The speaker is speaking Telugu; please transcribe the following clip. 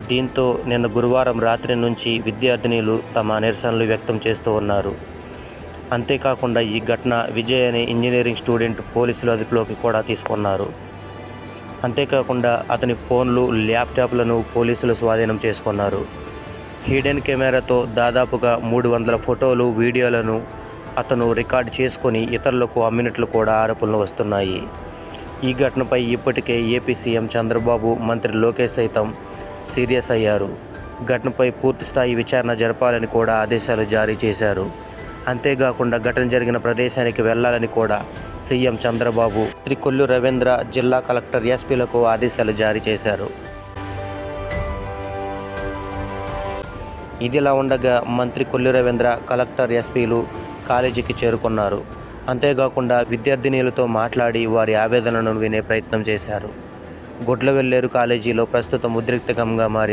దీంతో నిన్న గురువారం రాత్రి నుంచి విద్యార్థినులు తమ నిరసనలు వ్యక్తం చేస్తూ ఉన్నారు. అంతేకాకుండా ఈ ఘటన విజయ్ అనే ఇంజనీరింగ్ స్టూడెంట్ పోలీసులు అదుపులోకి కూడా తీసుకున్నారు. అంతేకాకుండా అతని ఫోన్లు, ల్యాప్టాప్లను పోలీసులు స్వాధీనం చేసుకున్నారు. హిడెన్ కెమెరాతో దాదాపుగా 300 ఫోటోలు, వీడియోలను అతను రికార్డు చేసుకొని ఇతరులకు అమ్మినట్లు కూడా ఆరోపణలు వస్తున్నాయి. ఈ ఘటనపై ఇప్పటికే ఏపీ సీఎం చంద్రబాబు, మంత్రి లోకేష్ సైతం సీరియస్ అయ్యారు. ఘటనపై పూర్తిస్థాయి విచారణ జరపాలని కూడా ఆదేశాలు జారీ చేశారు. అంతేకాకుండా ఘటన జరిగిన ప్రదేశానికి వెళ్లాలని కూడా సీఎం చంద్రబాబు, మంత్రి కొల్లు రవీంద్ర, జిల్లా కలెక్టర్, ఎస్పీలకు ఆదేశాలు జారీ చేశారు. ఇదిలా ఉండగా మంత్రి కొల్లు రవీంద్ర, కలెక్టర్, ఎస్పీలు కాలేజీకి చేరుకున్నారు. అంతేకాకుండా విద్యార్థినులతో మాట్లాడి వారి ఆవేదనలను వినే ప్రయత్నం చేశారు. గుడ్లవెల్లేరు కాలేజీలో ప్రస్తుతం ఉద్రిక్తకంగా మారింది.